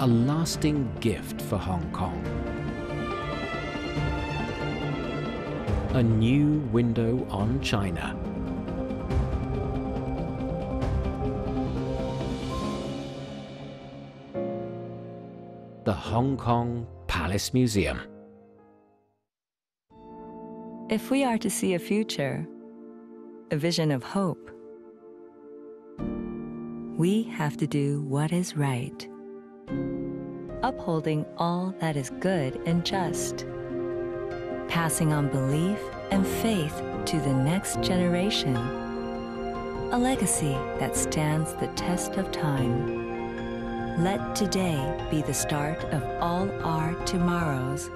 a lasting gift for Hong Kong. A new window on China. The Hong Kong Palace Museum. If we are to see a future, a vision of hope, we have to do what is right, upholding all that is good and just, passing on belief and faith to the next generation, a legacy that stands the test of time. Let today be the start of all our tomorrows.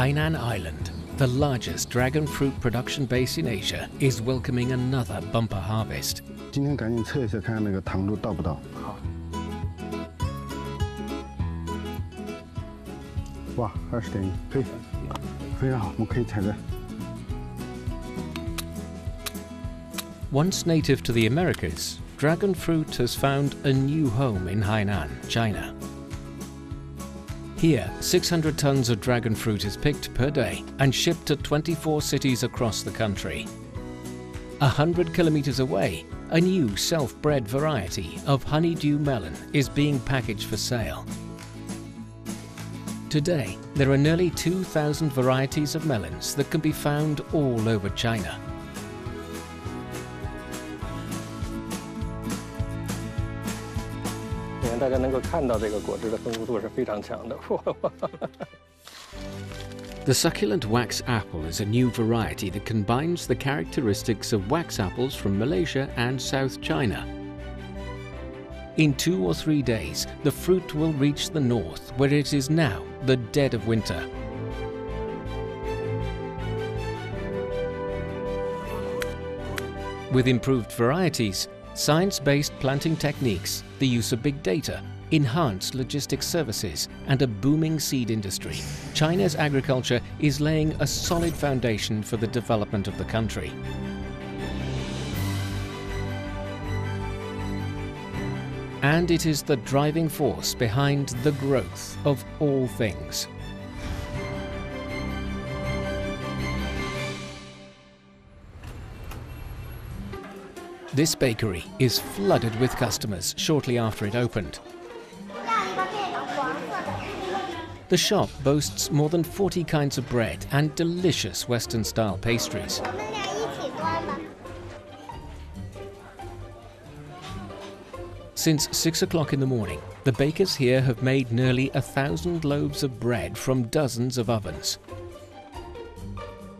Hainan Island, the largest dragon fruit production base in Asia, is welcoming another bumper harvest. 今天赶紧测一下，看看那个糖度到不到。好。哇，20.1，可以，非常好，我们可以采摘。Once native to the Americas, dragon fruit has found a new home in Hainan, China. Here, 600 tons of dragon fruit is picked per day and shipped to 24 cities across the country. 100 kilometers away, a new self-bred variety of honeydew melon is being packaged for sale. Today, there are nearly 2,000 varieties of melons that can be found all over China. 大家能够看到这个果汁的丰富度是非常强的。The succulent wax apple is a new variety that combines the characteristics of wax apples from Malaysia and South China. In 2 or 3 days, the fruit will reach the north, where it is now the dead of winter. With improved varieties, science-based planting techniques, the use of big data, enhanced logistics services, and a booming seed industry, China's agriculture is laying a solid foundation for the development of the country. And it is the driving force behind the growth of all things. This bakery is flooded with customers shortly after it opened. The shop boasts more than 40 kinds of bread and delicious Western-style pastries. Since 6 o'clock in the morning, the bakers here have made nearly 1,000 loaves of bread from dozens of ovens.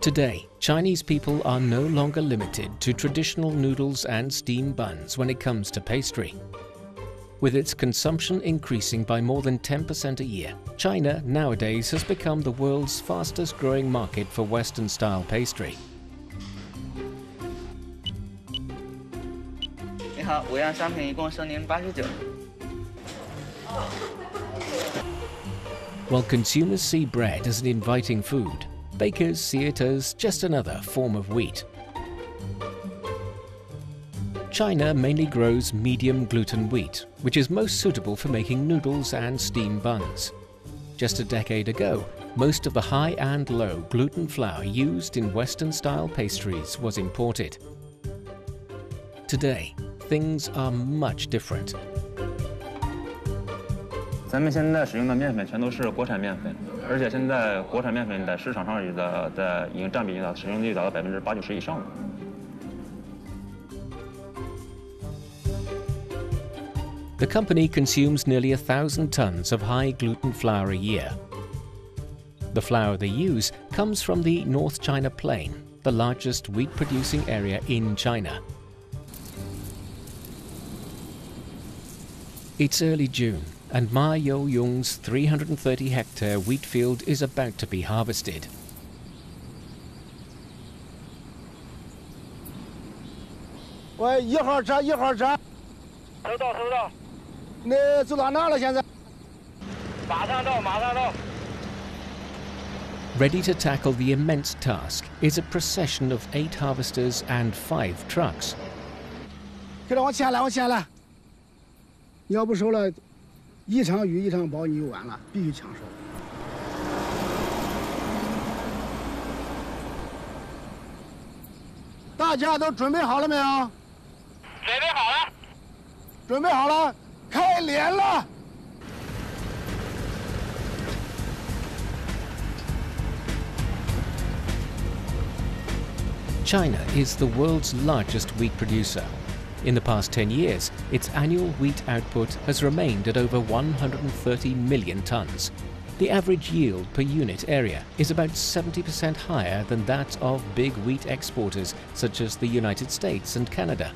Today, Chinese people are no longer limited to traditional noodles and steam buns when it comes to pastry. With its consumption increasing by more than 10% a year, China nowadays has become the world's fastest growing market for Western-style pastry. 你好，5样商品一共收您89。 While consumers see bread as an inviting food, bakers see it as just another form of wheat. China mainly grows medium gluten wheat, which is most suitable for making noodles and steam buns. Just a decade ago, most of the high and low gluten flour used in Western-style pastries was imported. Today, things are much different. 咱们现在使用的面粉全都是国产面粉，而且现在国产面粉在市场上已经占比使用率达到80%-90%以上了。The company consumes nearly 1,000 tons of high gluten flour a year. The flour they use comes from the North China Plain, the largest wheat-producing area in China. It's early June, and Ma Youyong's 330-hectare wheat field is about to be harvested.喂，1号车，1号车。收到，收到。那走到哪了？现在？马上到，马上到。 Ready to tackle the immense task is a procession of 8 harvesters and 5 trucks. 给他往前来，往前来。你要不收了，一场雨一场暴，你就完了，必须抢收。大家都准备好了没有？准备好了。准备好了，开连了。 China is the world's largest wheat producer. In the past 10 years, its annual wheat output has remained at over 130 million tons. The average yield per unit area is about 70% higher than that of big wheat exporters such as the United States and Canada.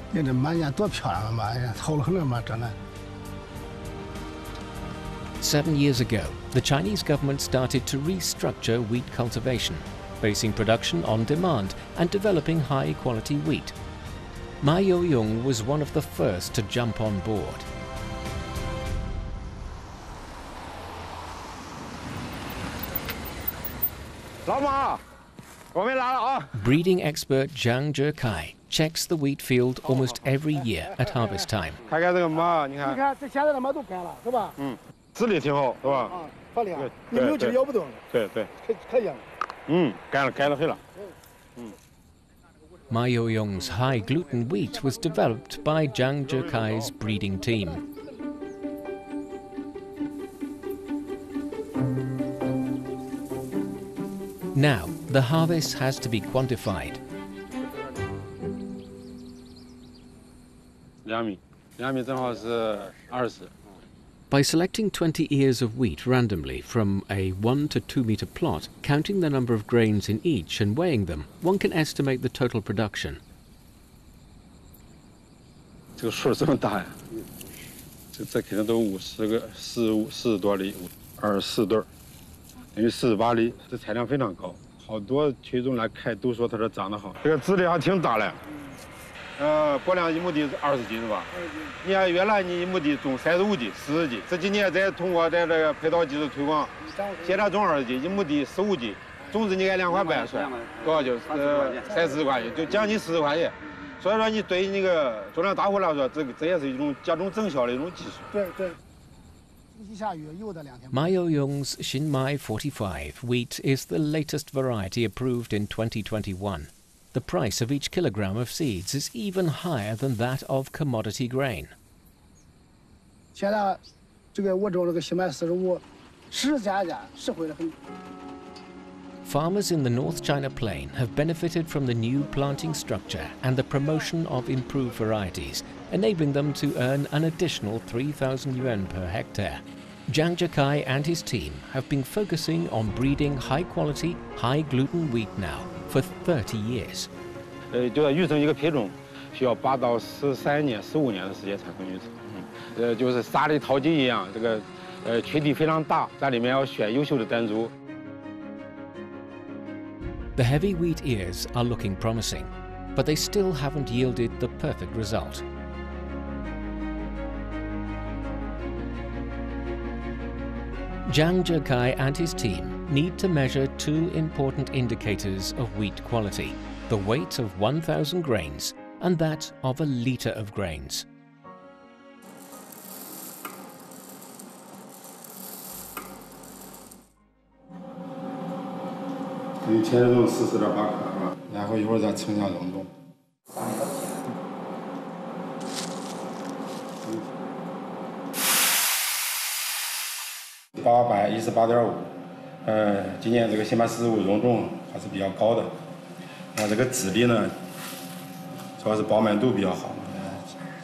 你这满眼多漂亮嘛！哎呀，好了很了嘛，真的。 7 years ago, the Chinese government started to restructure wheat cultivation, basing production on demand and developing high-quality wheat. Ma Youyong was one of the first to jump on board. Breeding expert Zhang Zhekai checks the wheat field almost every year at harvest time. 看看这个马，你看这现在的马都干了，是吧？质力挺好，是吧？啊，发力啊！你没有劲摇不动了。对对。可以了。干了黑了。 Ma Youyong's high gluten wheat was developed by Zhang Zhekai's breeding team. Now, the harvest has to be quantified. 2米，2米正好是20。 By selecting 20 ears of wheat randomly from a 1 to 2 meter plot, counting the number of grains in each and weighing them, one can estimate the total production. 这个数这么大呀！这肯定都50个，40多粒，24对儿，等于48粒，这产量非常高。好多群众来看都说他这长得好，这个质量还挺大嘞。播量1亩地20斤是吧？你看原来你1亩地种35斤、40斤，这几年再通过这个配套技术推广，现在种20斤，1亩地15斤，种子你按2块半算，多少就是30块钱，就将近40块钱。所以说你对那个种粮大户来说，这也是一种加重增效的一种技术。对对。一下雨又得2天。Ma Youyong's Xinmai 45 wheat is the latest variety approved in 2021. The price of each kilogram of seeds is even higher than that of commodity grain. 现在这个我种这个Xinmai 45，是价是回来很。 Farmers in the North China Plain have benefited from the new planting structure and the promotion of improved varieties, enabling them to earn an additional 3,000 yuan per hectare. Zhang Zhekai and his team have been focusing on breeding high-quality, high-gluten wheat now for 30 years. 就要育成一个品种，需要8到13年、15年的时间才能育成。就是沙里淘金一样，这个群体非常大，在里面要选优秀的单株。 The heavy wheat ears are looking promising, but they still haven't yielded the perfect result. Zhang Zhekai and his team need to measure 2 important indicators of wheat quality: the weight of 1,000 grains and that of a liter of grains. 你前重44.8克是吧？然后一会儿再称一下冷重。818.5，今年这个Xinmai 45容重还是比较高的。这个质地呢，主要是饱满度比较好，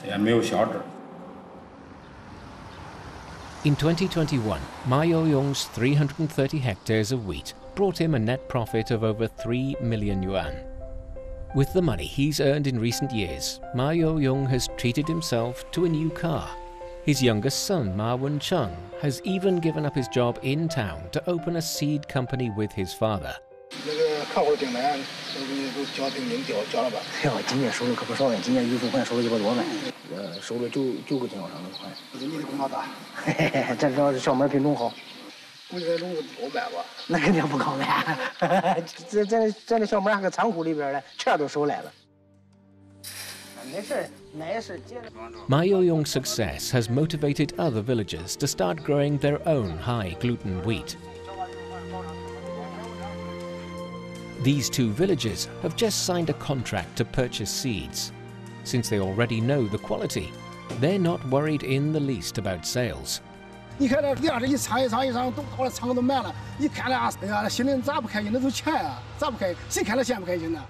也没有小指。 In 2021, Ma Youyong's 330 hectares of wheat brought him a net profit of over 3 million yuan. With the money he's earned in recent years, Ma Youyong has treated himself to a new car. His youngest son, Ma Wencheng, has even given up his job in town to open a seed company with his father. 那个客户订单收入都交定金交了吧？哎呦，今年收入可不少了，今年预付款收了100多万，收了9个经销商的款。你的功劳大，嘿嘿嘿，这主要是小麦品种好。估计这种500吧？那肯定不高呗，这小麦还搁仓库里边呢，全都收来了。没事，那也是接着。 Ma Youyong's success has motivated other villagers to start growing their own high-gluten wheat. These 2 villages have just signed a contract to purchase seeds. Since they already know the quality, they're not worried in the least about sales. 你看这粮食一仓都到了仓都满了，一看了，哎呀，心里咋不开心？那都钱啊，咋不开心？谁看了闲不开心呢？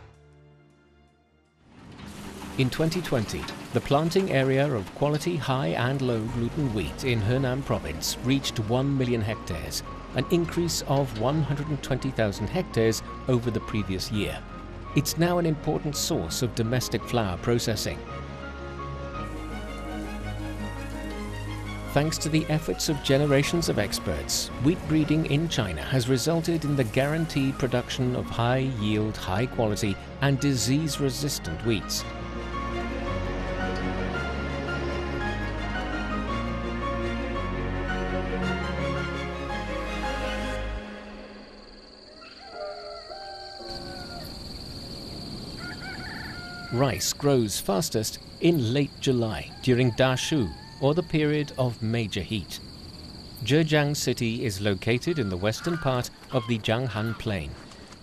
In 2020, the planting area of quality high and low gluten wheat in Henan province reached 1 million hectares, an increase of 120,000 hectares over the previous year. It's now an important source of domestic flour processing. Thanks to the efforts of generations of experts, wheat breeding in China has resulted in the guaranteed production of high-yield, high-quality and disease-resistant wheats. Rice grows fastest in late July during Dashu, or the period of major heat. Zhejiang city is located in the western part of the Jianghan Plain.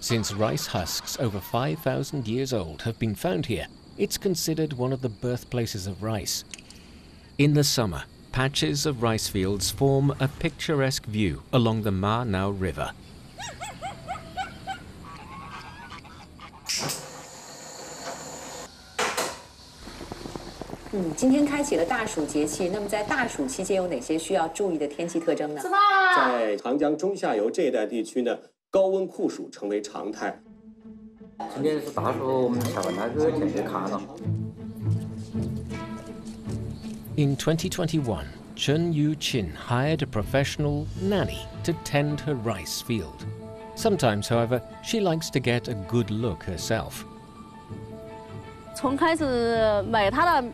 Since rice husks over 5,000 years old have been found here, it's considered one of the birthplaces of rice. In the summer, patches of rice fields form a picturesque view along the Ma Nao River. 今天开启了大暑节气，那么在大暑期间有哪些需要注意的天气特征呢？在长江中下游这一带地区呢，高温酷暑成为常态。今天是大暑，我们下个那个天气看了。In 2021, Chen Yuqin hired a professional nanny to tend her rice field. Sometimes, however, she likes to get a good look herself. 从开始买它的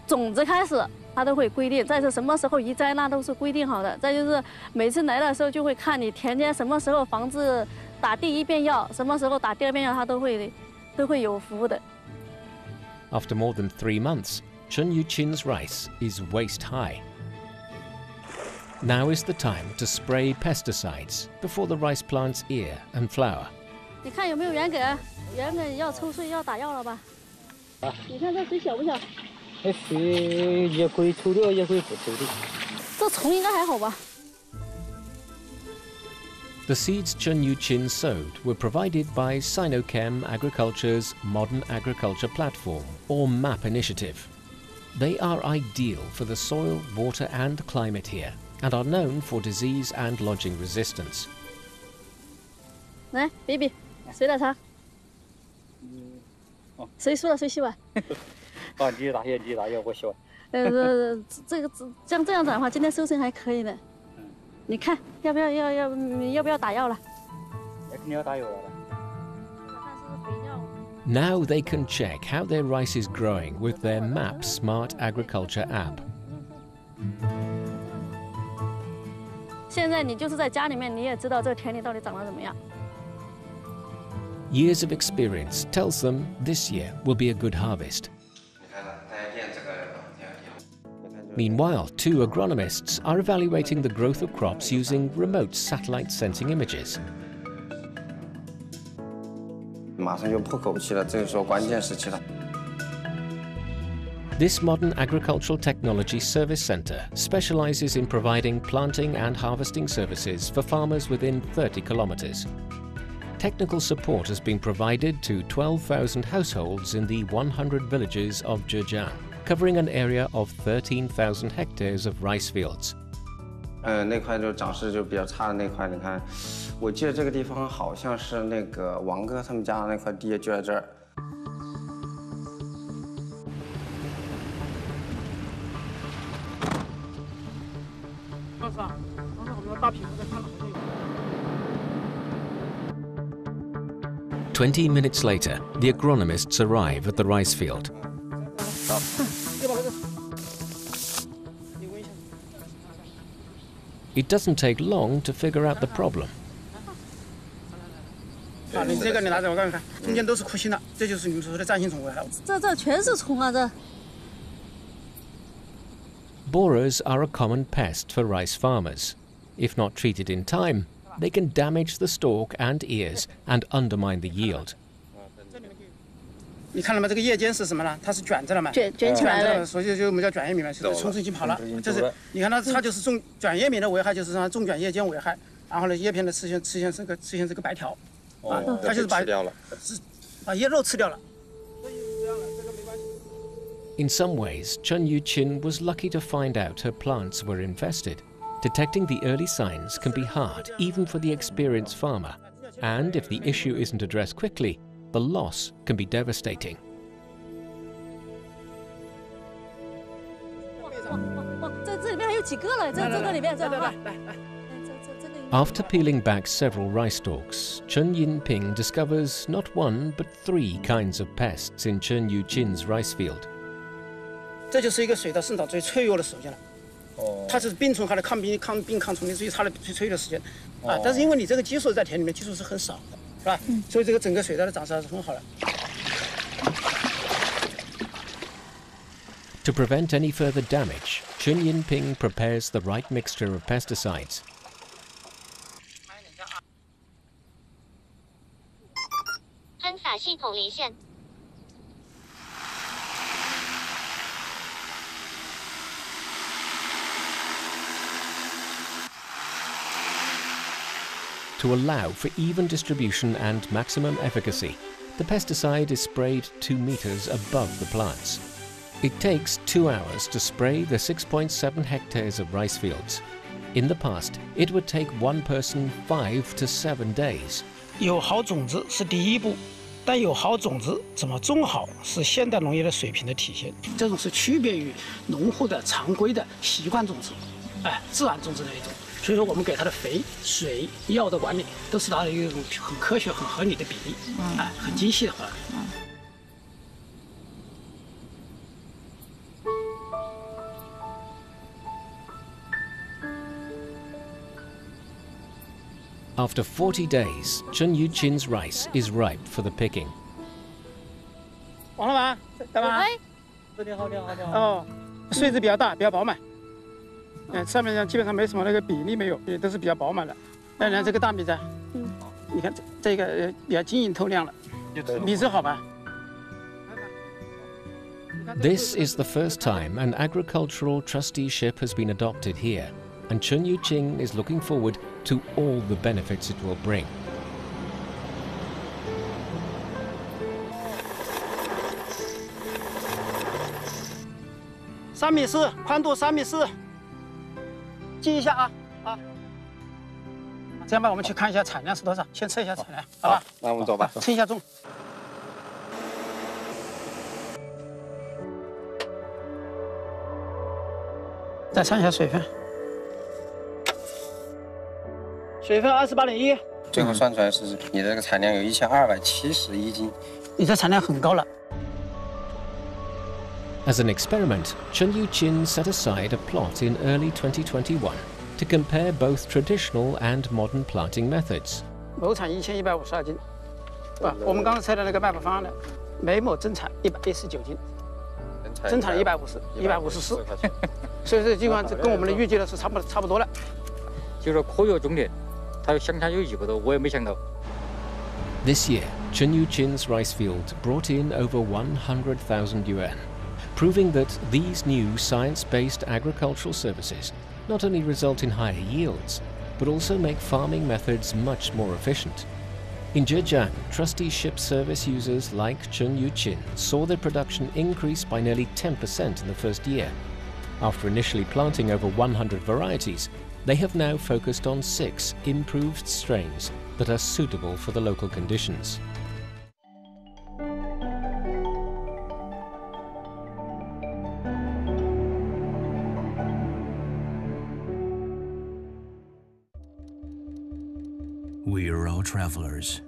种子开始，它都会规定，再是什么时候移栽，那都是规定好的。再就是每次来的时候，就会看你田间什么时候防治打第1遍药，什么时候打第2遍药，它都会有服务的。After more than 3 months, Chen Yuqin's rice is waist high. Now is the time to spray pesticides before the rice plants ear and flower. 你看有没有圆梗？圆梗要抽穗，要打药了吧？你看这水小不小？这水也可以抽掉，也可以不抽的。这虫应该还好吧？ The seeds Chen Yuqin sowed were provided by Sinochem Agriculture's Modern Agriculture Platform, or MAP initiative. They are ideal for the soil, water and climate here, and are known for disease and lodging resistance. 来 ，baby， 谁来擦？谁输了谁洗碗？啊，你大爷，我洗碗。这个像这样子的话，今天收成还可以的。你看要不要打药了？肯定要打药了。 Now they can check how their rice is growing with their MAP Smart Agriculture app. 现在你就是在家里面，你也知道这个田里到底长得怎么样。 Years of experience tells them this year will be a good harvest. Meanwhile, 2 agronomists are evaluating the growth of crops using remote satellite sensing images. 马上就破口期了，这个时候关键时期了。 This modern agricultural technology service centre specialises in providing planting and harvesting services for farmers within 30 kilometres. Technical support has been provided to 12,000 households in the 100 villages of Zhejiang, covering an area of 13,000 hectares of rice fields. 那块就长势就比较差的那块，你看，我记得这个地方好像是那个王哥他们家的那块地就在这儿。20 minutes later, the agronomists arrive at the rice field. It doesn't take long to figure out the problem. 你这个你拿着我看看，中间都是枯心了，这就是你们说的占性虫危害。这全是虫啊！这 Borers are a common pest for rice farmers. If not treated in time, they can damage the stalk and ears and undermine the yield. 你看了吗？这个叶尖是什么呢？它是卷着了嘛？卷起来了，所以就我们叫卷叶敏嘛。虫子已经跑了，就是你看它就是卷叶敏的危害，就是让中卷叶尖危害，然后呢叶片的出现这个白条，啊，它就是把叶肉吃掉了。 In some ways, Chen Yuqin was lucky to find out her plants were infested. Detecting the early signs can be hard, even for the experienced farmer. And if the issue isn't addressed quickly, the loss can be devastating. After peeling back several rice stalks, Chen Yinping discovers not one but 3 kinds of pests in Chen Yuqin's rice field. 这就是一个水稻生长最脆弱的时间了。它是病虫害的抗病抗虫的最差的最脆弱的时间啊。但是因为你这个激素在田里面激素是很少的，是吧？所以这个整个水稻的长势还是很好的。 To prevent any further damage, Chen Yinping prepares the right mixture of pesticides. To allow for even distribution and maximum efficacy, the pesticide is sprayed 2 meters above the plants. It takes 2 hours to spray the 6.7 hectares of rice fields. In the past, it would take one person 5 to 7 days. 有好种子是第一步，但有好种子怎么种好是现代农业的水平的体现。这种是区别于农户的常规的习惯种植，自然种植的一种。所以说，我们给它的肥、水、药的管理都是达到一种很科学、很合理的比例，很精细的管理。 After 40 days, Chen Yuqin's rice is ripe for the picking. 完了吗？干嘛？你好。哦，穗子比较大，比较饱满。上面基本上没什么那个比例没有，也都是比较饱满的。当然这个大米子，你看这个比较晶莹透亮了，米质好吧？ This is the first time an agricultural trusteeship has been adopted here, and Chen Yuqin is looking forward to all the benefits it will bring. 3.4米，宽度3.4米，记一下啊！这样吧，我们去看一下产量是多少，先测一下产量，好吧？那我们走吧，称一下重。再称一下水分，水分28.1。最后算出来是你这个产量有1271斤，你这产量很高了。 As an experiment, Chen Yuqin set aside a plot in early 2021 to compare both traditional and modern planting methods. 亩产1152斤，是吧？我们刚刚测的那个麦圃方案的，每亩增产119斤，增产154，所以这地方跟我们的预计的是差不多了。就是科学种田，它相差有1个多，我也没想到。 This year, Chen Yuqin's rice field brought in over 100,000 yuan. Proving that these new science-based agricultural services not only result in higher yields, but also make farming methods much more efficient. In Zhejiang, trusty ship service users like Chen Yuqin saw their production increase by nearly 10% in the first year. After initially planting over 100 varieties, they have now focused on 6 improved strains that are suitable for the local conditions. We are all travelers,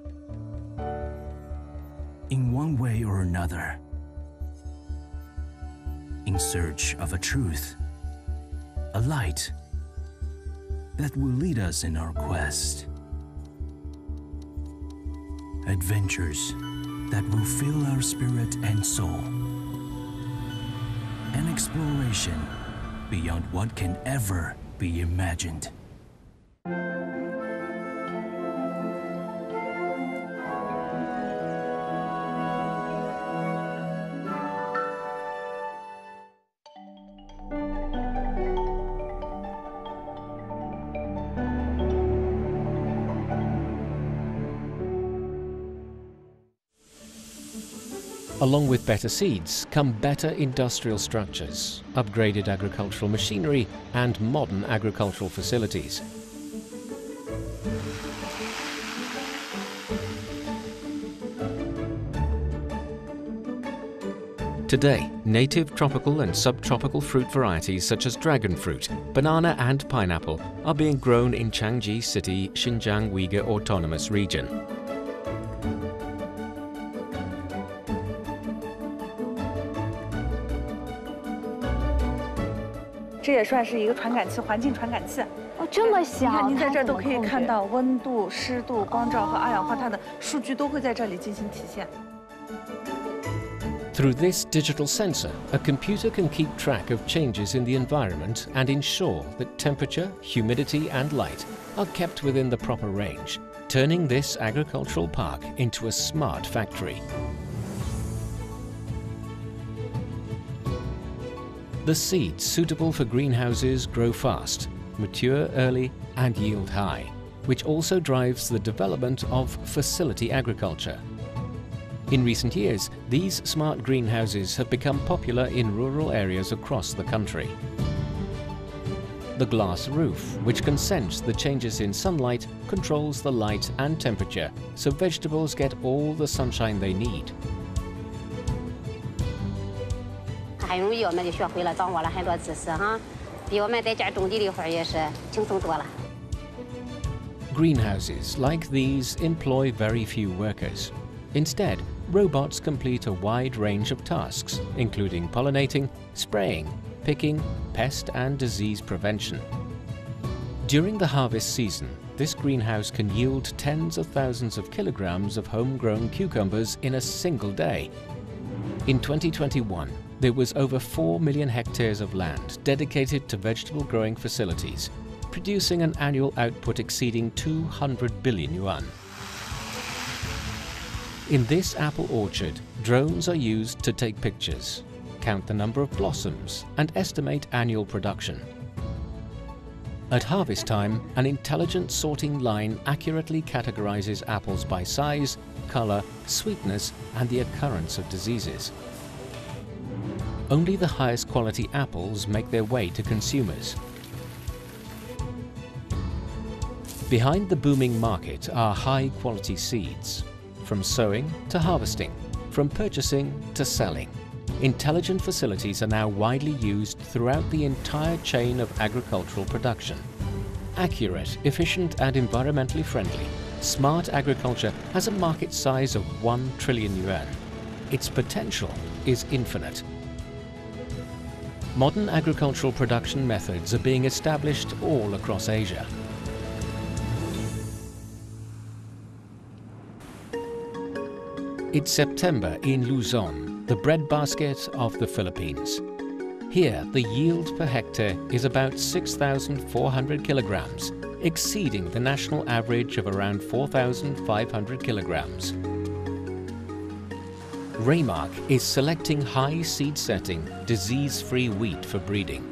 in one way or another, in search of a truth, a light that will lead us in our quest. Adventures that will fill our spirit and soul. An exploration beyond what can ever be imagined. Along with better seeds come better industrial structures, upgraded agricultural machinery, and modern agricultural facilities. Today, native tropical and subtropical fruit varieties such as dragon fruit, banana and pineapple are being grown in Changji City, Xinjiang Uyghur Autonomous Region.这也算是一个传感器，环境传感器。哦，这么小，你看您在这儿都可以看到温度、湿度、光照和二氧化碳的数据都会在这里进行体现。Through this digital sensor, a computer can keep track of changes in the environment and ensure that temperature, humidity and light are kept within the proper range, turning this agricultural park into a smart factory. The seeds suitable for greenhouses grow fast, mature early and yield high, which also drives the development of facility agriculture. In recent years, these smart greenhouses have become popular in rural areas across the country. The glass roof, which can sense the changes in sunlight, controls the light and temperature, so vegetables get all the sunshine they need. 很容易，我们就学会了，掌握了很多知识哈，比我们在家种地的活也是轻松多了。Greenhouses like these employ very few workers. Instead, robots complete a wide range of tasks, including pollinating, spraying, picking, pest and disease prevention. During the harvest season, this greenhouse can yield tens of thousands of kilograms of homegrown cucumbers in a single day. In 2021, there was over 4 million hectares of land dedicated to vegetable growing facilities, producing an annual output exceeding 200 billion yuan. In this apple orchard, drones are used to take pictures, count the number of blossoms, and estimate annual production. At harvest time, an intelligent sorting line accurately categorizes apples by size, color, sweetness, and the occurrence of diseases. Only the highest quality apples make their way to consumers. Behind the booming market are high-quality seeds. From sowing to harvesting, from purchasing to selling, intelligent facilities are now widely used throughout the entire chain of agricultural production. Accurate, efficient and environmentally friendly, smart agriculture has a market size of 1 trillion yuan. Its potential is infinite. Modern agricultural production methods are being established all across Asia. It's September in Luzon, the breadbasket of the Philippines. Here, the yield per hectare is about 6,400 kilograms, exceeding the national average of around 4,500 kilograms. Reihe is selecting high seed setting, disease-free wheat for breeding.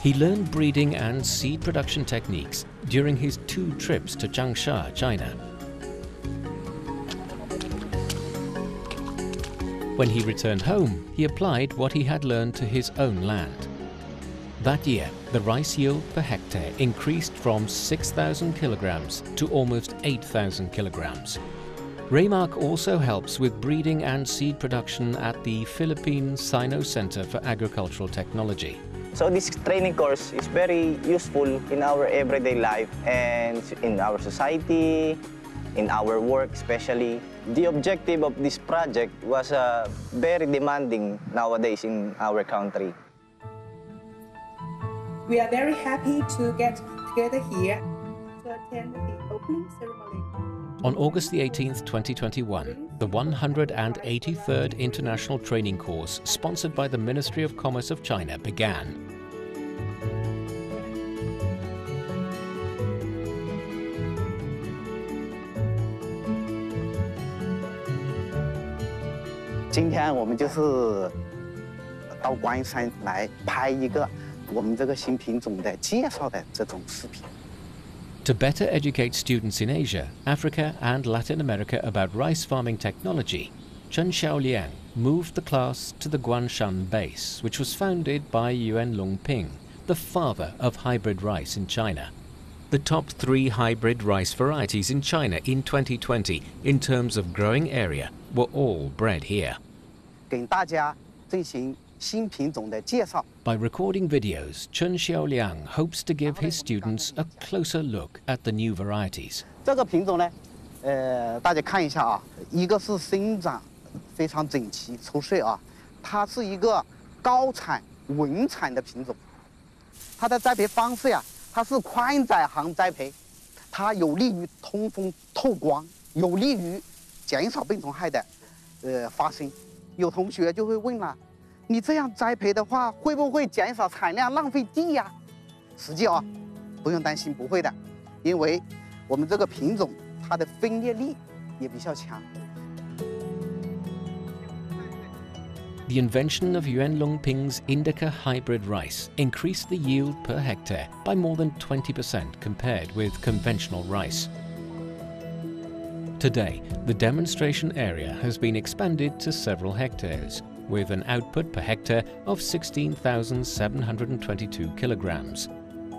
He learned breeding and seed production techniques during his 2 trips to Changsha, China. When he returned home, he applied what he had learned to his own land. That year, the rice yield per hectare increased from 6,000 kilograms to almost 8,000 kilograms. Reihe also helps with breeding and seed production at the Philippine Sino Center for Agricultural Technology. So this training course is very useful in our everyday life and in our society, in our work especially. The objective of this project was very demanding nowadays in our country. We are very happy to get together here to attend the opening ceremony. On August the 18th, 2021, the 183rd International Training Course, sponsored by the Ministry of Commerce of China, began. Today, 我们就是到观音山来拍一个我们这个新品种的介绍的这种视频。 To better educate students in Asia, Africa and Latin America about rice farming technology, Chen Xiaoliang moved the class to the Guanshan base, which was founded by Yuan Longping, the father of hybrid rice in China. The top 3 hybrid rice varieties in China in 2020, in terms of growing area, were all bred here. 给大家进行新品种的介绍。 By recording videos, Chen Xiaoliang hopes to give his students a closer look at the new varieties. 这个品种呢，大家看一下啊，一个是生长非常整齐出穗啊，它是一个高产稳产的品种。它的栽培方式呀，它是宽窄行栽培，它有利于通风透光，有利于减少病虫害的发生。有同学就会问了。 你这样栽培的话，会不会减少产量、浪费地呀？实际啊，不用担心，不会的，因为我们这个品种它的分裂力也比较强。The invention of Yuan Longping's indica hybrid rice increased the yield per hectare by more than 20% compared with conventional rice. Today, the demonstration area has been expanded to several hectares, with an output per hectare of 16,722 kilograms.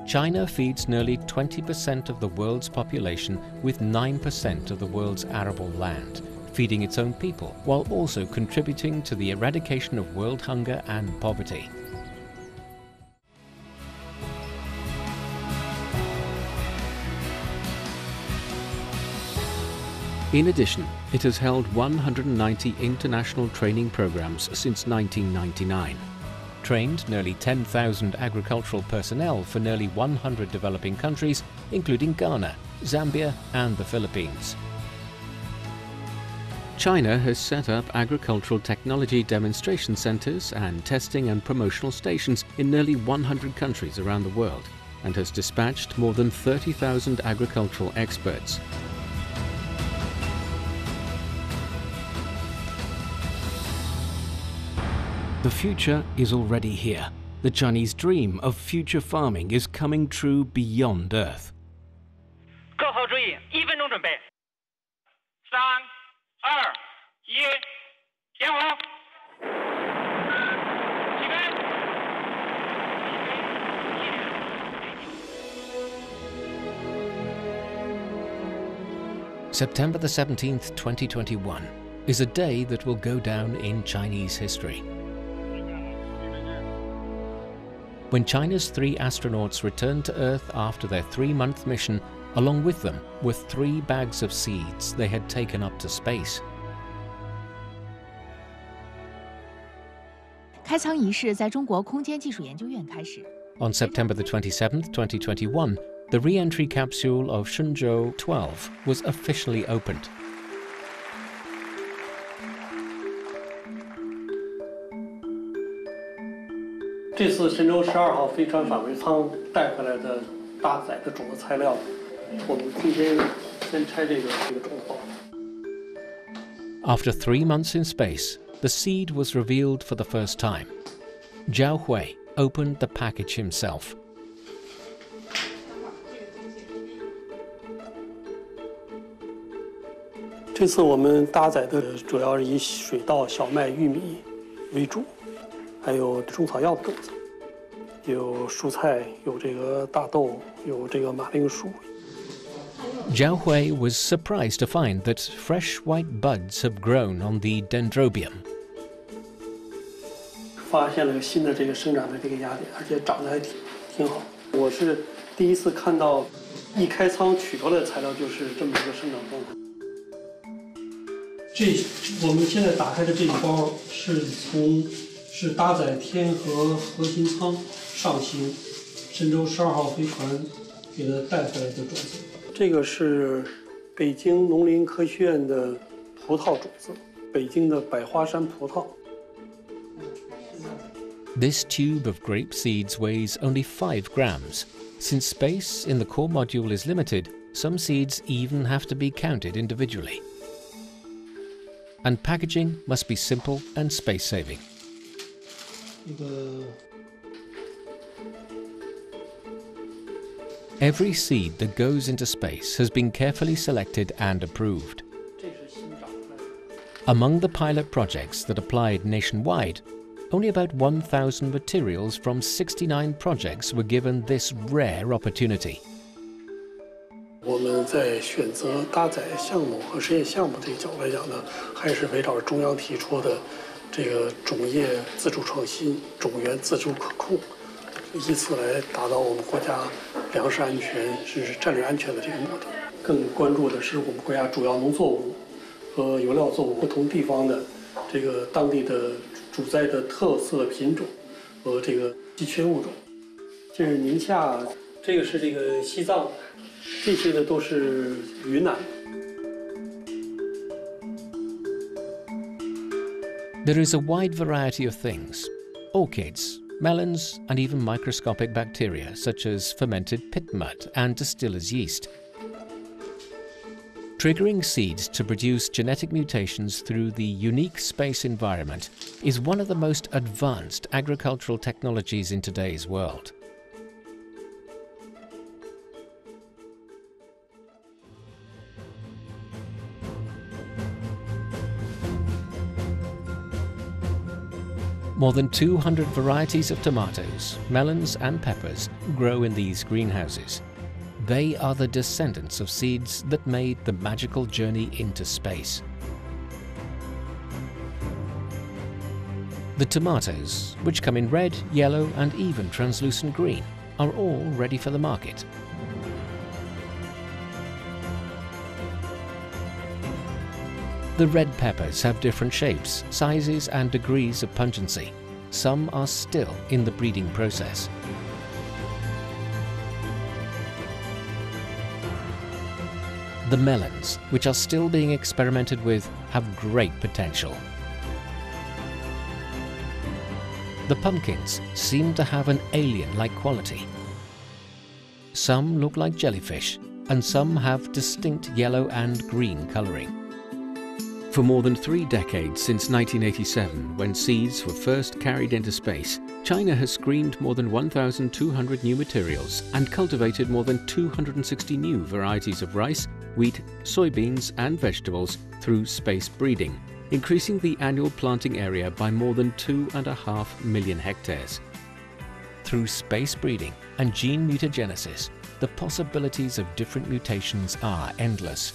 China feeds nearly 20% of the world's population with 9% of the world's arable land, feeding its own people while also contributing to the eradication of world hunger and poverty. In addition, it has held 190 international training programs since 1999, trained nearly 10,000 agricultural personnel for nearly 100 developing countries, including Ghana, Zambia and the Philippines. China has set up agricultural technology demonstration centers and testing and promotional stations in nearly 100 countries around the world, and has dispatched more than 30,000 agricultural experts. The future is already here. The Chinese dream of future farming is coming true beyond Earth. 各号注意，1分钟准备。3、2、1，点火。起飞。 September the 17th, 2021 is a day that will go down in Chinese history. When China's 3 astronauts returned to Earth after their 3-month mission, along with them were 3 bags of seeds they had taken up to space. 开舱仪式在中国空间技术研究院开始。 On September the 27th, 2021, the re-entry capsule of Shenzhou 12 was officially opened. 这次神舟12号飞船返回舱带回来的搭载的种子材料，我们今天先拆这个种子包。 After 3 months in space, the seed was revealed for the first time. Zhao Hui opened the package himself. 这次我们搭载的主要是以水稻、小麦、玉米为主，还有中草药的种子，有蔬菜，有这个大豆，有这个马铃薯。Zhao Hui was surprised to find that fresh white buds have grown on the dendrobium. 发现了新的这个生长的这个芽点，而且长得还挺好。我是第一次看到，一开仓取出来的材料就是这么一个生长状况。我们现在打开的这一包是搭载天河核心舱上行神舟12号飞船给它带回来的种子。这个是北京农林科学院的葡萄种子，北京的百花山葡萄。This tube of grape seeds weighs only 5 grams. Since space in the core module is limited, some seeds even have to be counted individually. And packaging must be simple and space-saving. Every seed that goes into space has been carefully selected and approved. Among the pilot projects that applied nationwide, only about 1,000 materials from 69 projects were given this rare opportunity. 我们在选择搭载项目和实验项目这个角度来讲呢，还是围绕着中央提出的这个种业自主创新、种源自主可控，以此来达到我们国家粮食安全甚至战略安全的这个目的。更关注的是我们国家主要农作物和油料作物不同地方的这个当地的主栽的特色品种和这个稀缺物种。这是宁夏，这个是这个西藏。 这些的都是云南。There is a wide variety of things: orchids, melons, and even microscopic bacteria such as fermented pit mud and distiller's yeast. Triggering seeds to produce genetic mutations through the unique space environment is one of the most advanced agricultural technologies in today's world. More than 200 varieties of tomatoes, melons and peppers grow in these greenhouses. They are the descendants of seeds that made the magical journey into space. The tomatoes, which come in red, yellow and even translucent green, are all ready for the market. The red peppers have different shapes, sizes and degrees of pungency. Some are still in the breeding process. The melons, which are still being experimented with, have great potential. The pumpkins seem to have an alien-like quality. Some look like jellyfish, and some have distinct yellow and green colouring. For more than 3 decades since 1987, when seeds were first carried into space, China has screened more than 1,200 new materials and cultivated more than 260 new varieties of rice, wheat, soybeans and vegetables through space breeding, increasing the annual planting area by more than 2.5 million hectares. Through space breeding and gene mutagenesis, the possibilities of different mutations are endless.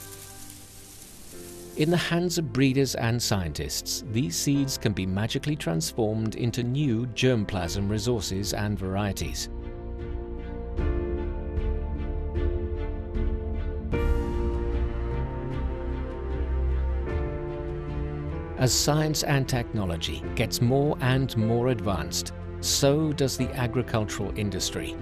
In the hands of breeders and scientists, these seeds can be magically transformed into new germplasm resources and varieties. As science and technology gets more and more advanced, so does the agricultural industry.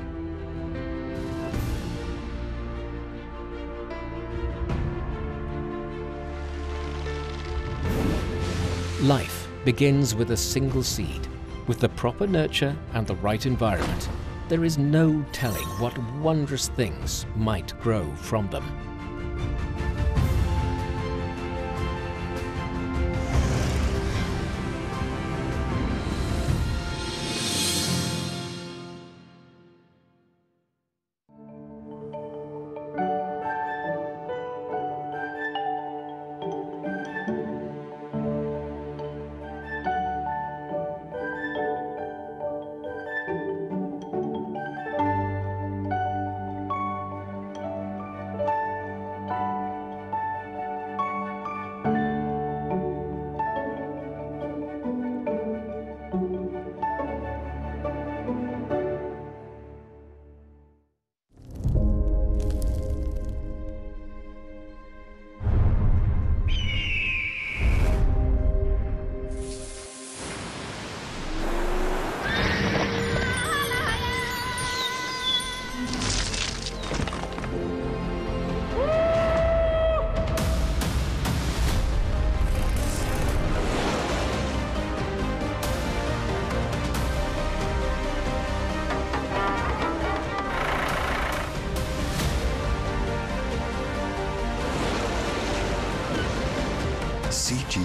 Life begins with a single seed. With the proper nurture and the right environment, there is no telling what wondrous things might grow from them.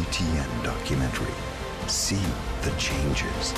UTN documentary. See the changes.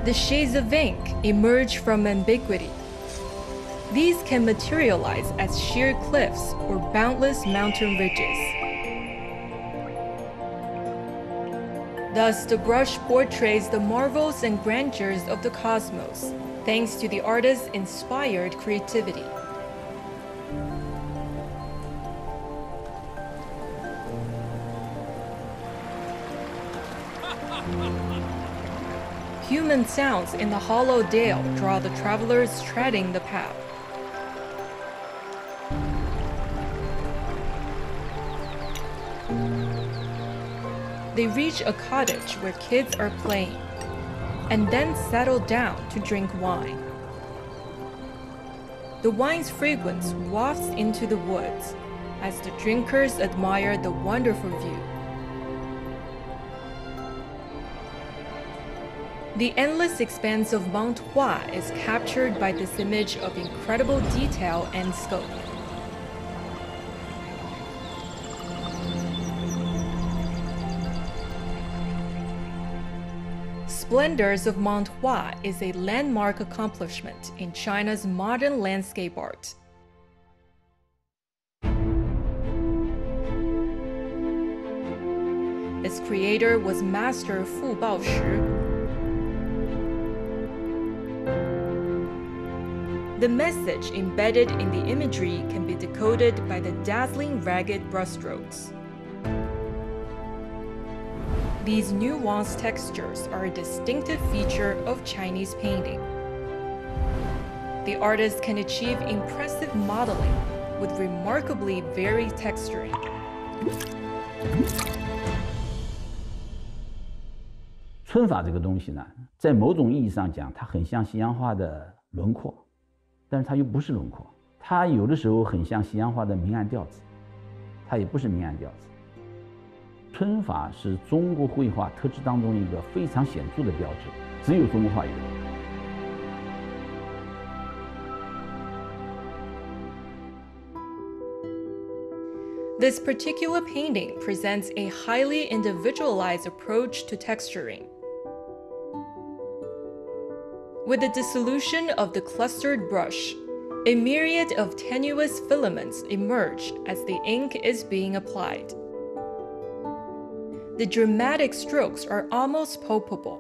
The shades of ink emerge from ambiguity. These can materialize as sheer cliffs or boundless mountain ridges. Thus, the brush portrays the marvels and grandeurs of the cosmos, thanks to the artist's inspired creativity. Human sounds in the hollow dale draw the travelers treading the path. They reach a cottage where kids are playing, and then settle down to drink wine. The wine's fragrance wafts into the woods as the drinkers admire the wonderful view. The endless expanse of Mount Hua is captured by this image of incredible detail and scope. Splendors of Mount Hua is a landmark accomplishment in China's modern landscape art. Its creator was Master Fu Baoshi. The message embedded in the imagery can be decoded by the dazzling ragged brushstrokes. These nuanced textures are a distinctive feature of Chinese painting. The artist can achieve impressive modeling with remarkably varied texturing. 皴法这个东西呢，在某种意义上讲，它很像西洋画的轮廓。 但是它又不是轮廓，它有的时候很像西洋画的明暗调子，它也不是明暗调子。皴法是中国绘画特质当中一个非常显著的标志，只有中国画有。 This particular painting presents a highly individualized approach to texturing. With the dissolution of the clustered brush, a myriad of tenuous filaments emerge as the ink is being applied. The dramatic strokes are almost palpable.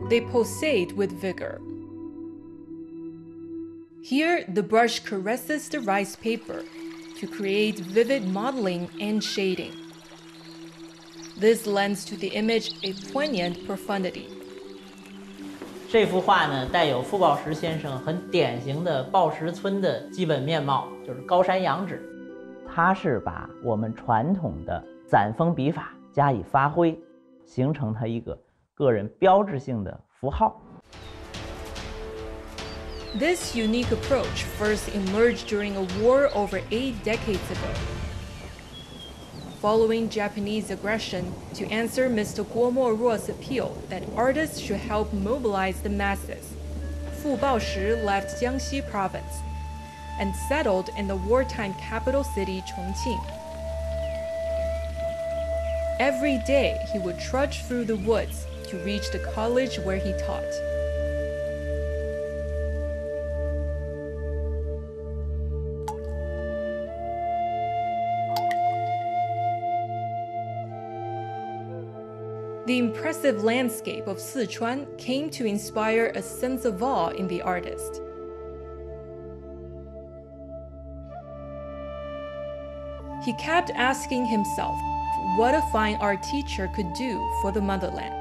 They pulsate with vigor. Here, the brush caresses the rice paper to create vivid modeling and shading. This lends to the image a poignant profundity. 这幅画呢，带有傅抱石先生很典型的抱石村的基本面貌，就是高山仰止。他是把我们传统的攒锋笔法加以发挥，形成他一个个人标志性的符号。 This unique approach first emerged during a war over 8 decades ago. Following Japanese aggression, to answer Mr. Guo Moruo's appeal that artists should help mobilize the masses, Fu Baoshi left Jiangxi province and settled in the wartime capital city Chongqing. Every day, he would trudge through the woods to reach the college where he taught. The impressive landscape of Sichuan came to inspire a sense of awe in the artist. He kept asking himself what a fine art teacher could do for the motherland.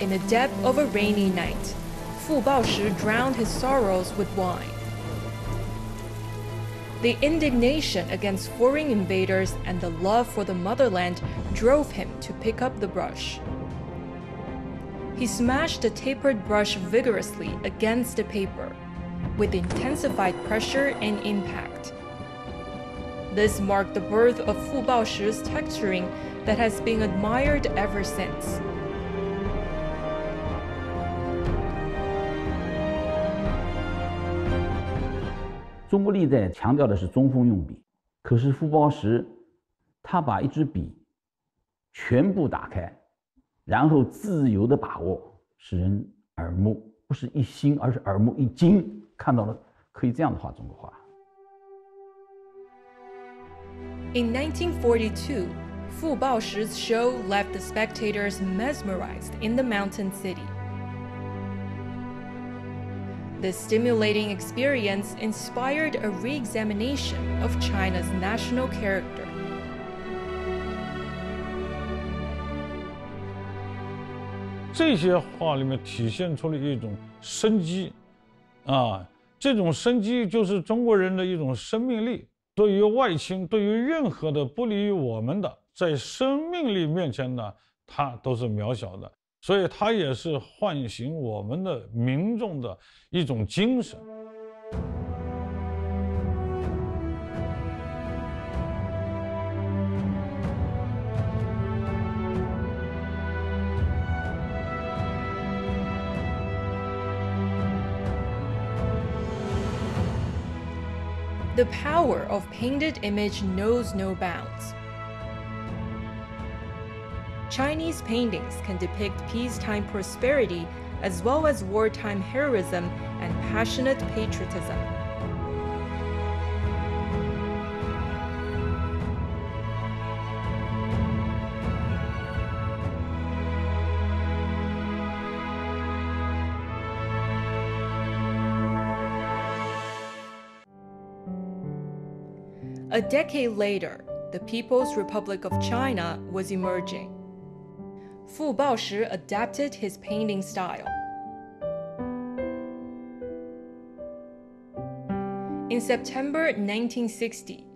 In the depth of a rainy night, Fu Baoshi drowned his sorrows with wine. The indignation against foreign invaders and the love for the motherland drove him to pick up the brush. He smashed the tapered brush vigorously against the paper, with intensified pressure and impact. This marked the birth of Fu Baoshi's texturing that has been admired ever since. 中国历代强调的是中锋用笔，可是傅抱石他把一支笔全部打开，然后自由的把握，使人耳目，不是一新，而是耳目一惊，看到了可以这样的画中国画。In 1942, Fu Baoshi's show left the spectators mesmerized in the mountain city. This stimulating experience inspired a re-examination of China's national character. 这些画里面体现出了一种生机，这种生机就是中国人的一种生命力。对于外侵，对于任何的不利于我们的，在生命力面前呢，它都是渺小的。 所以它也是唤醒我们的民众的一种精神。The power of painted image knows no bounds. Chinese paintings can depict peacetime prosperity as well as wartime heroism and passionate patriotism. A decade later, the People's Republic of China was emerging. Fu Baoshi adapted his painting style. In September 1960,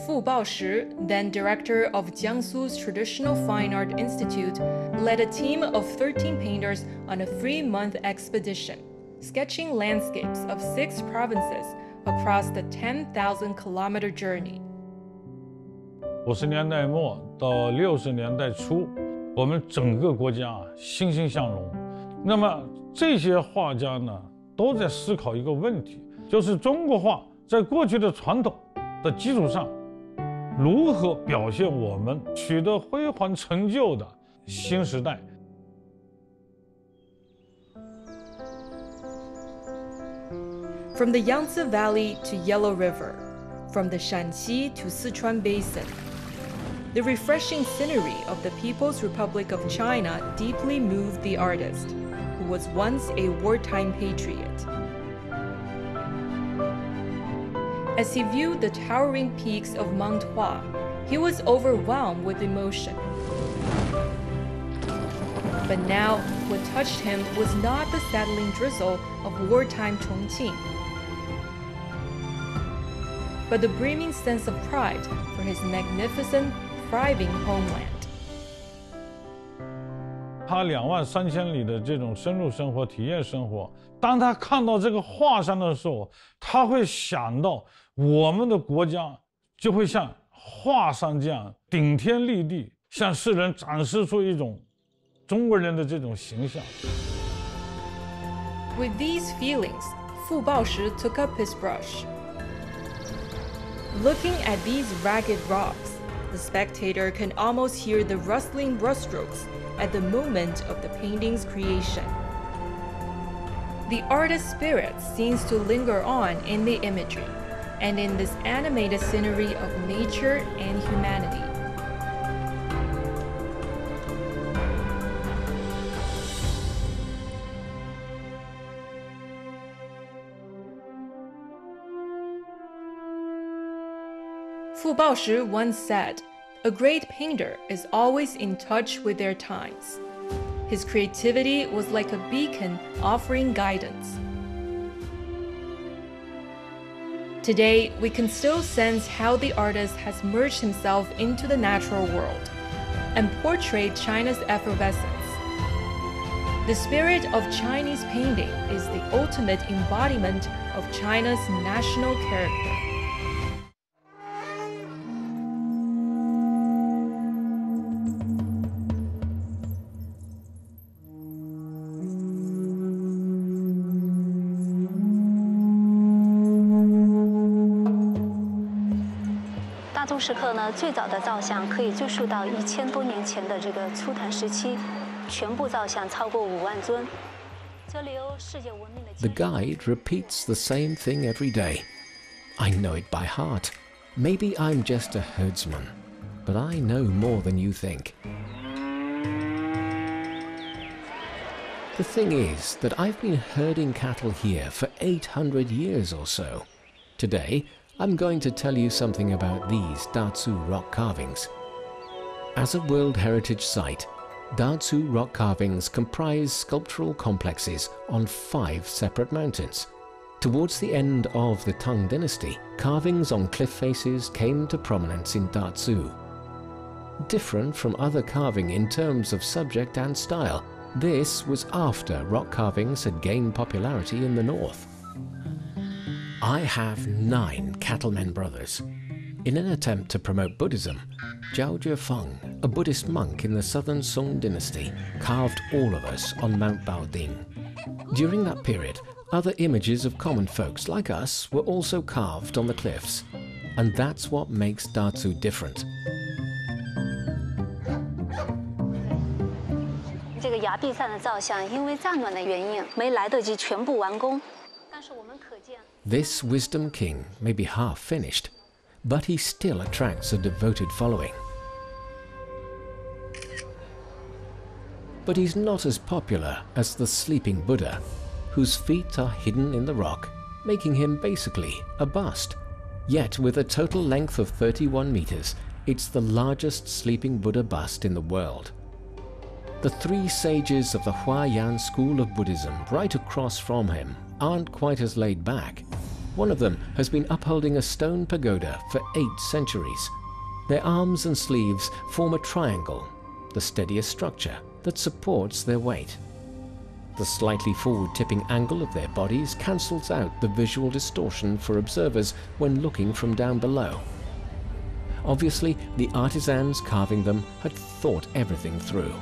Fu Baoshi, then director of Jiangsu's Traditional Fine Art Institute, led a team of 13 painters on a 3-month expedition, sketching landscapes of 6 provinces across the 10,000-kilometer journey. 50年代末到60年代初。 我们整个国家欣欣向荣，那么这些画家呢，都在思考一个问题，就是中国画在过去的传统的基础上，如何表现我们取得辉煌成就的新时代。From the Yangtze Valley to Yellow River, from the Shanxi to Sichuan Basin. The refreshing scenery of the People's Republic of China deeply moved the artist, who was once a wartime patriot. As he viewed the towering peaks of Mount Hua, he was overwhelmed with emotion. But now, what touched him was not the settling drizzle of wartime Chongqing, but the brimming sense of pride for his magnificent, thriving homeland. 他23000里的这种深入生活、体验生活，当他看到这个画上的时候，他会想到我们的国家就会像画上这样顶天立地，向世人展示出一种中国人的这种形象。With these feelings, Fu Baoshi took up his brush, Looking at these ragged rocks, the spectator can almost hear the rustling brushstrokes at the moment of the painting's creation. The artist's spirit seems to linger on in the imagery and in this animated scenery of nature and humanity. Fu Baoshi once said, "A great painter is always in touch with their times." His creativity was like a beacon offering guidance. Today, we can still sense how the artist has merged himself into the natural world and portrayed China's effervescence. The spirit of Chinese painting is the ultimate embodiment of China's national character. 大宗石刻呢，最早的造像可以追溯到1000多年前的这个初唐时期，全部造像超过5万尊。这里有世界闻名的。The guide repeats the same thing every day. I know it by heart. Maybe I'm just a herdsman, but I know more than you think. The thing is that I've been herding cattle here for 800 years or so. Today, I'm going to tell you something about these Datsu rock carvings. As a World Heritage Site, Datsu rock carvings comprise sculptural complexes on 5 separate mountains. Towards the end of the Tang dynasty, carvings on cliff faces came to prominence in Datsu. Different from other carving in terms of subject and style, this was after rock carvings had gained popularity in the north. I have 9 cattlemen brothers. In an attempt to promote Buddhism, Zhao Jiefeng, a Buddhist monk in the southern Song dynasty, carved all of us on Mount Baoding. During that period, other images of common folks like us were also carved on the cliffs, and that's what makes Datsu different. 这个崖壁上的造像，因为战乱的原因，没来得及全部完工。但是我们可见。 This wisdom king may be half finished, but he still attracts a devoted following. But he's not as popular as the sleeping Buddha, whose feet are hidden in the rock, making him basically a bust. Yet with a total length of 31 meters, it's the largest sleeping Buddha bust in the world. The 3 sages of the Huayan school of Buddhism right across from him aren't quite as laid back. One of them has been upholding a stone pagoda for 8 centuries. Their arms and sleeves form a triangle, the steadiest structure that supports their weight. The slightly forward-tipping angle of their bodies cancels out the visual distortion for observers when looking from down below. Obviously, the artisans carving them had thought everything through.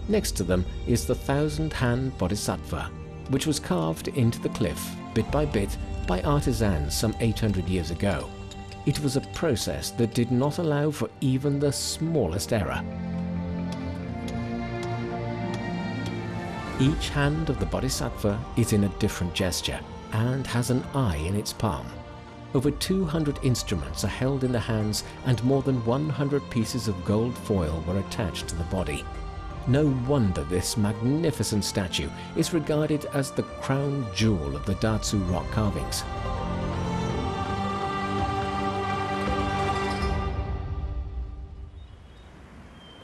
Next to them is the 1,000-hand bodhisattva, which was carved into the cliff, bit by bit, by artisans some 800 years ago. It was a process that did not allow for even the smallest error. Each hand of the bodhisattva is in a different gesture and has an eye in its palm. Over 200 instruments are held in the hands and more than 100 pieces of gold foil were attached to the body. No wonder this magnificent statue is regarded as the crown jewel of the Datsu rock carvings.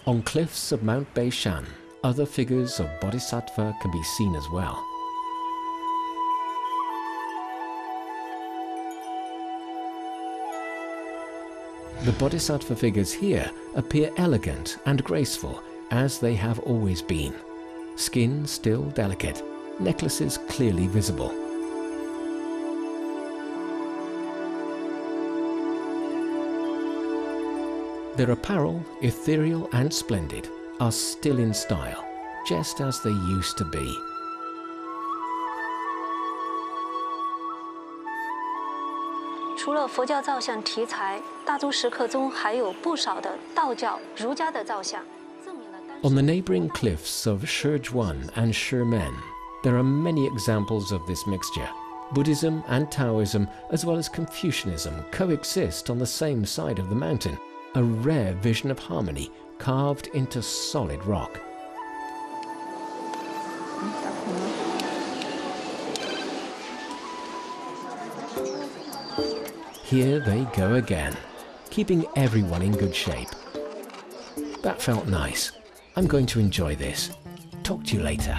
On cliffs of Mount Beishan, other figures of bodhisattva can be seen as well. The bodhisattva figures here appear elegant and graceful, as they have always been. Skin still delicate, necklaces clearly visible. Their apparel, ethereal and splendid, are still in style, just as they used to be. 除了佛教造像题材，大足石刻中还有不少的道教、儒家的造像。 On the neighboring cliffs of Shizhuan and Shimen, there are many examples of this mixture. Buddhism and Taoism, as well as Confucianism, coexist on the same side of the mountain, a rare vision of harmony carved into solid rock. Here they go again, keeping everyone in good shape. That felt nice. I'm going to enjoy this. Talk to you later.